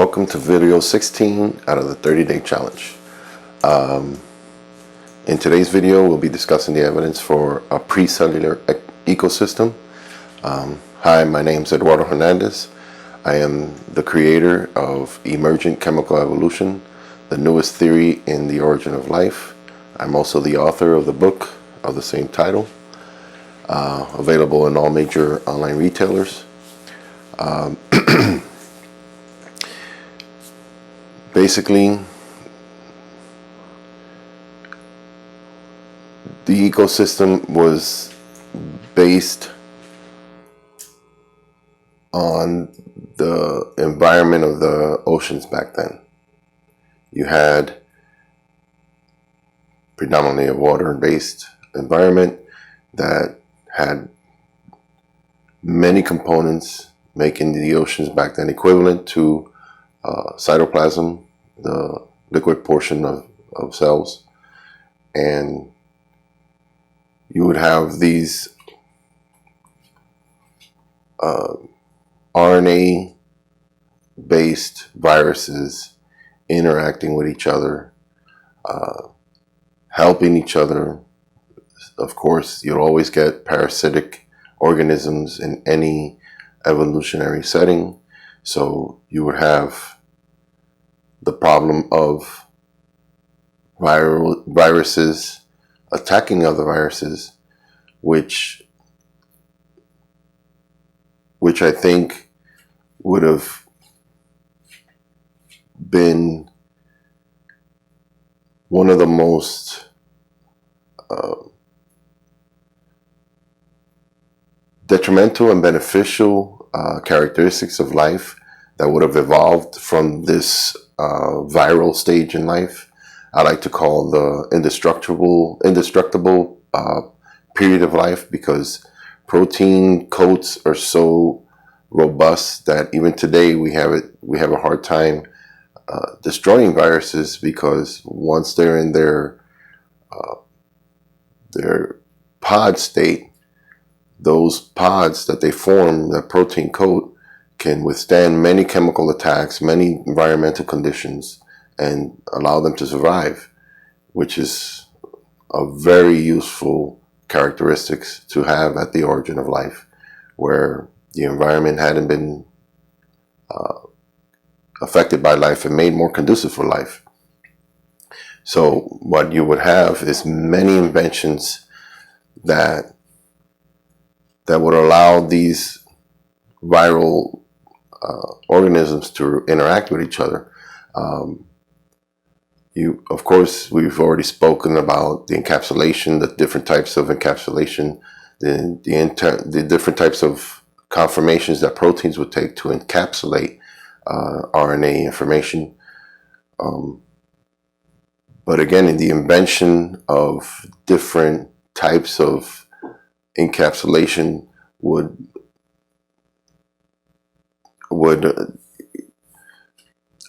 welcome to video 16 out of the 30-day challenge. In today's video, we'll be discussing the evidence for a precellular ecosystem. Hi, my name is Eduardo Hernandez. I am the creator of Emergent Chemical Evolution, the newest theory in the origin of life. I'm also the author of the book of the same title, available in all major online retailers. Basically, the ecosystem was based on the environment of the oceans back then. You had predominantly a water-based environment that had many components, making the oceans back then equivalent to cytoplasm, the liquid portion of cells. And you would have these RNA-based viruses interacting with each other, helping each other. Of course, you'll always get parasitic organisms in any evolutionary setting. So you would have the problem of viruses attacking other viruses, which I think would have been one of the most detrimental and beneficial characteristics of life that would have evolved from this viral stage in life. I like to call the indestructible period of life, because protein coats are so robust that even today we have a hard time destroying viruses, because once they're in their pod state, those pods that they form, that protein coat, can withstand many chemical attacks, many environmental conditions, and allow them to survive, which is a very useful characteristics to have at the origin of life, where the environment hadn't been affected by life and made more conducive for life. So what you would have is many inventions that would allow these viral organisms to interact with each other. Of course, we've already spoken about the encapsulation, the different types of encapsulation, the different types of conformations that proteins would take to encapsulate RNA information. But again, in the invention of different types of encapsulation would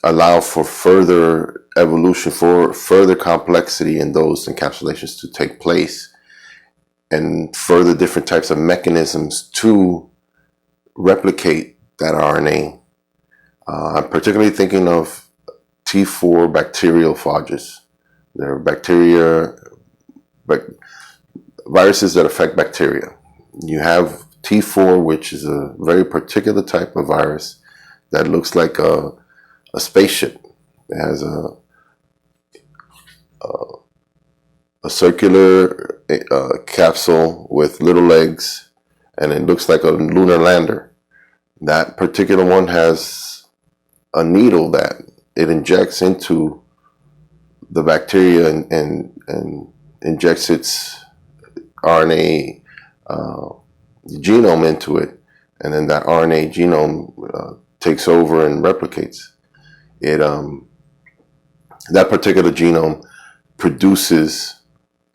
allow for further evolution, for further complexity in those encapsulations to take place, and further different types of mechanisms to replicate that RNA. I'm particularly thinking of T4 bacteriophages. They're viruses that affect bacteria. You have T4, which is a very particular type of virus that looks like a spaceship. It has a circular capsule with little legs, and it looks like a lunar lander. That particular one has a needle that it injects into the bacteria and injects its RNA genome into it, and then that RNA genome takes over and replicates. That particular genome produces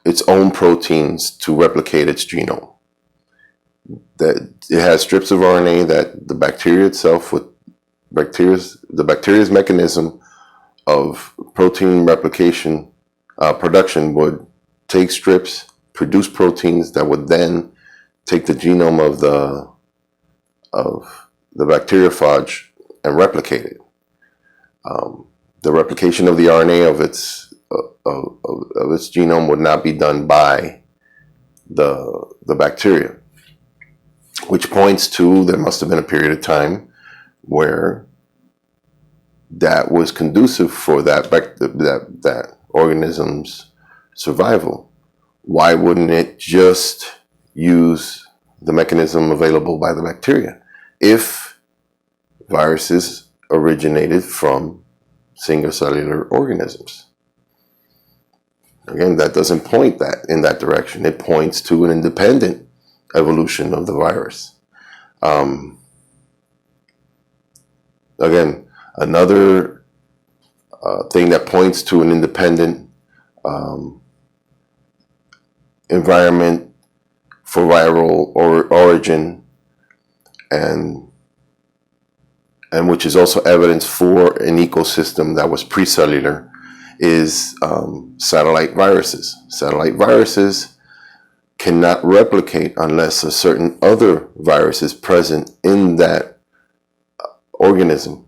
its own proteins to replicate its genome. That it has strips of RNA that the bacteria itself, with the bacteria's mechanism of protein replication production, would take strips, produce proteins that would then take the genome of the bacteriophage and replicate it. The replication of the RNA of its genome would not be done by the bacteria, which points to there must have been a period of time where that was conducive for that organism's survival. Why wouldn't it just use the mechanism available by the bacteria if viruses originated from single-cellular organisms? Again, that doesn't point that in that direction. It points to an independent evolution of the virus. Again, another thing that points to an independent environment for viral origin, and which is also evidence for an ecosystem that was precellular, is satellite viruses. Satellite viruses cannot replicate unless a certain other virus is present in that organism.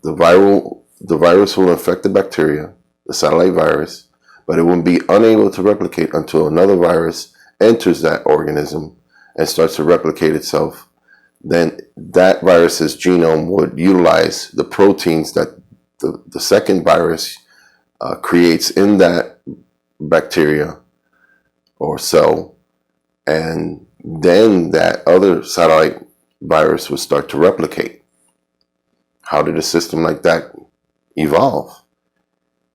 The virus will infect the bacteria, the satellite virus, but it will be unable to replicate until another virus enters that organism and starts to replicate itself. Then that virus's genome would utilize the proteins that the second virus creates in that bacteria or cell, and then that other satellite virus would start to replicate. How did a system like that evolve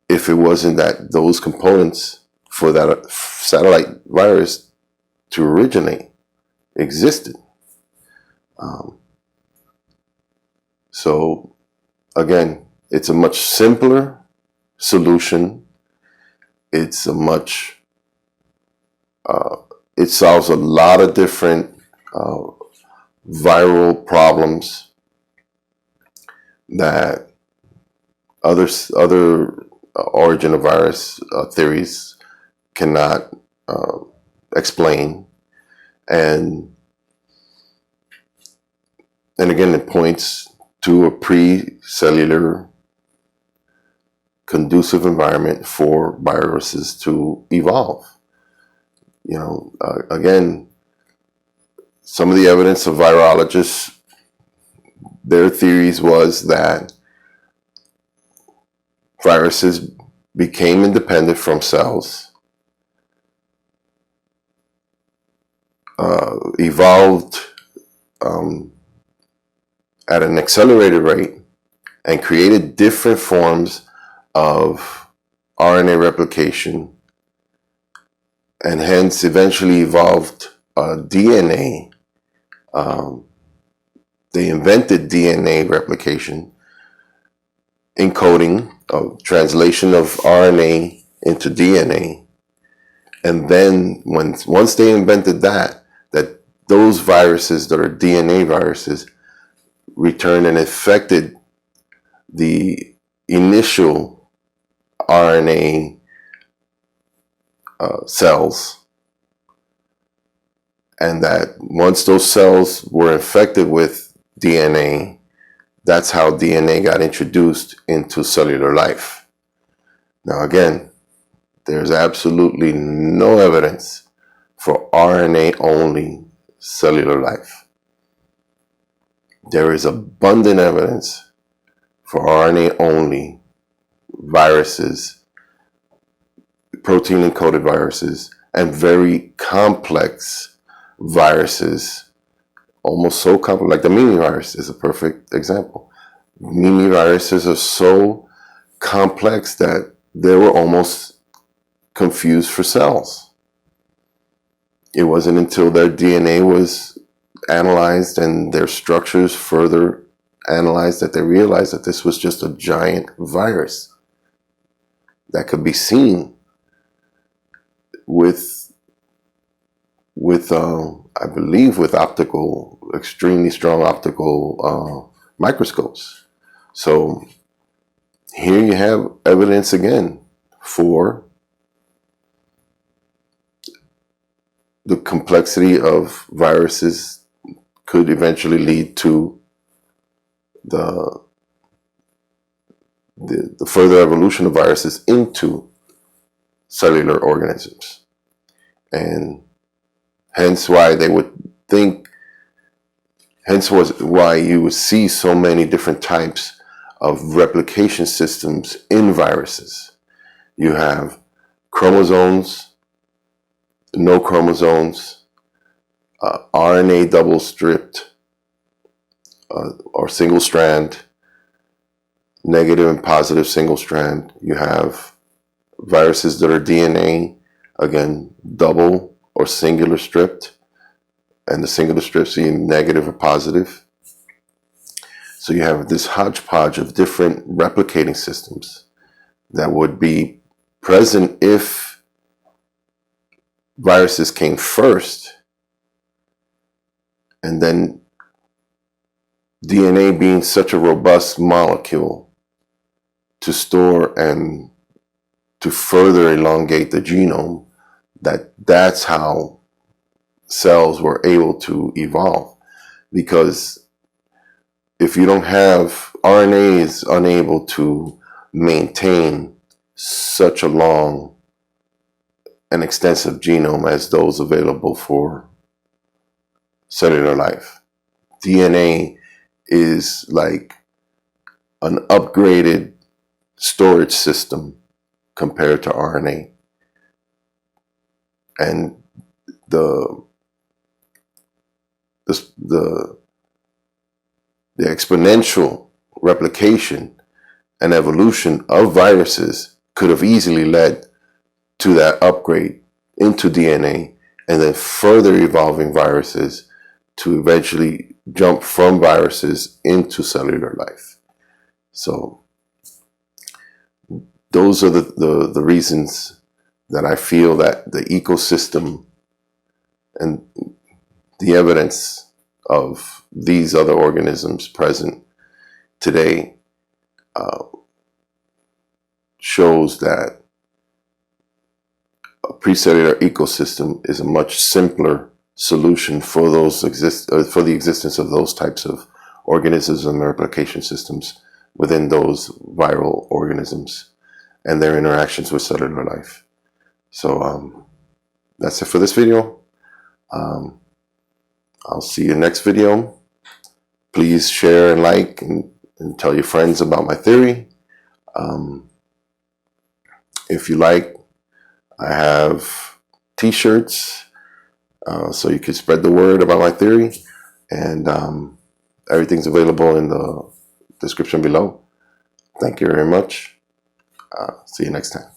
if it wasn't that those components for that satellite virus to originate existed? So again, it's a much simpler solution. It's a much it solves a lot of different viral problems that other origin of virus theories cannot explain, and again, it points to a pre-cellular conducive environment for viruses to evolve. Again, some of the evidence of virologists, their theories was that viruses became independent from cells, evolved at an accelerated rate, and created different forms of RNA replication, and hence eventually evolved DNA. They invented DNA replication, encoding, translation of RNA into DNA, and then once they invented that those viruses that are DNA viruses returned and infected the initial RNA cells, and that once those cells were infected with DNA, that's how DNA got introduced into cellular life. Now again, there's absolutely no evidence for RNA-only cellular life. There is abundant evidence for RNA-only viruses, protein-encoded viruses, and very complex viruses, almost so complex, like the Mimi virus is a perfect example. Mimi viruses are so complex that they were almost confused for cells. It wasn't until their DNA was analyzed and their structures further analyzed that they realized that this was just a giant virus that could be seen with I believe with extremely strong optical microscopes. So here you have evidence again for the complexity of viruses could eventually lead to the the further evolution of viruses into cellular organisms. And hence why they would think, hence was why you would see so many different types of replication systems in viruses. You have chromosomes, no chromosomes, RNA double stripped or single strand, negative and positive single strand. You have viruses that are DNA, again, double or singular stripped, and the singular strips being negative or positive. So you have this hodgepodge of different replicating systems that would be present if viruses came first, and then DNA being such a robust molecule to store and to further elongate the genome, that's how cells were able to evolve. Because if you don't have, RNA is unable to maintain such a long and extensive genome as those available for cellular life. DNA is like an upgraded storage system compared to RNA. And the exponential replication and evolution of viruses could have easily led to that upgrade into DNA, and then further evolving viruses to eventually jump from viruses into cellular life. So those are the reasons that I feel that the ecosystem and the evidence of these other organisms present today shows that a precellular ecosystem is a much simpler solution for for the existence of those types of organisms and replication systems within those viral organisms and their interactions with cellular life. So that's it for this video. I'll see you next video. Please share and like and tell your friends about my theory. If you like, I have t-shirts, so you can spread the word about my theory, and everything's available in the description below. Thank you very much. See you next time.